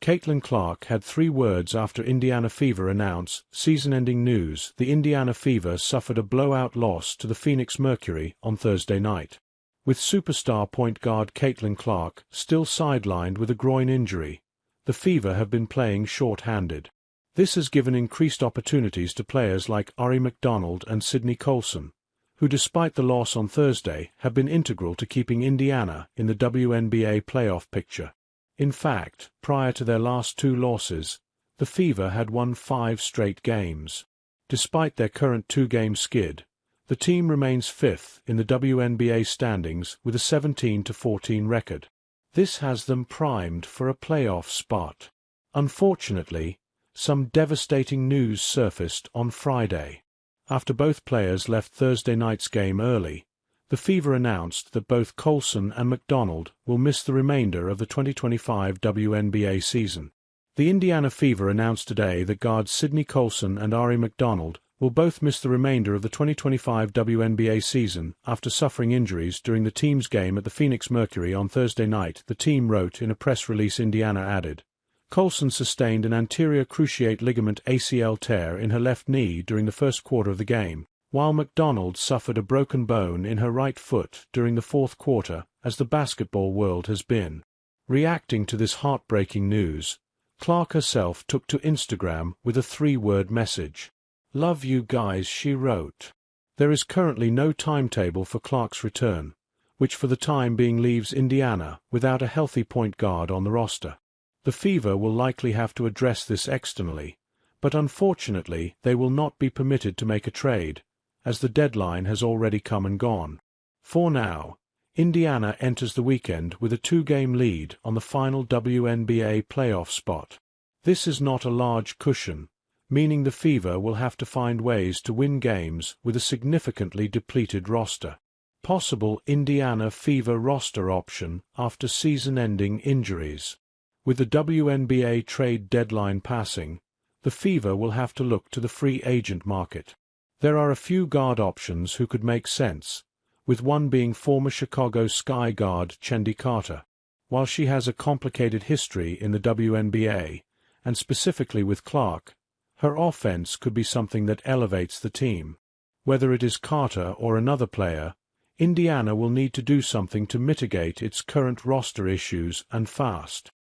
Caitlin Clark had 3 words after Indiana Fever announced season-ending news. The Indiana Fever suffered a blowout loss to the Phoenix Mercury on Thursday night. With superstar point guard Caitlin Clark still sidelined with a groin injury, the Fever have been playing short-handed. This has given increased opportunities to players like Ari McDonald and Sydney Colson, who despite the loss on Thursday have been integral to keeping Indiana in the WNBA playoff picture. In fact, prior to their last 2 losses, the Fever had won 5 straight games. Despite their current 2-game skid, the team remains 5th in the WNBA standings with a 17-14 record. This has them primed for a playoff spot. Unfortunately, some devastating news surfaced on Friday. After both players left Thursday night's game early, the Fever announced that both Colson and McDonald will miss the remainder of the 2025 WNBA season. The Indiana Fever announced today that guards Sydney Colson and Ari McDonald will both miss the remainder of the 2025 WNBA season after suffering injuries during the team's game at the Phoenix Mercury on Thursday night, the team wrote in a press release. Indiana added, Colson sustained an anterior cruciate ligament ACL tear in her left knee during the first quarter of the game, while McDonald suffered a broken bone in her right foot during the fourth quarter, as the basketball world has been. Reacting to this heartbreaking news, Clark herself took to Instagram with a 3-word message. "Love you guys," she wrote. There is currently no timetable for Clark's return, which for the time being leaves Indiana without a healthy point guard on the roster. The Fever will likely have to address this externally, but unfortunately they will not be permitted to make a trade, as the deadline has already come and gone. For now, Indiana enters the weekend with a 2-game lead on the final WNBA playoff spot. This is not a large cushion, meaning the Fever will have to find ways to win games with a significantly depleted roster. Possible Indiana Fever roster option after season-ending injuries. With the WNBA trade deadline passing, the Fever will have to look to the free agent market. There are a few guard options who could make sense, with one being former Chicago Sky guard Chendi Carter. While she has a complicated history in the WNBA, and specifically with Clark, her offense could be something that elevates the team. Whether it is Carter or another player, Indiana will need to do something to mitigate its current roster issues, and fast.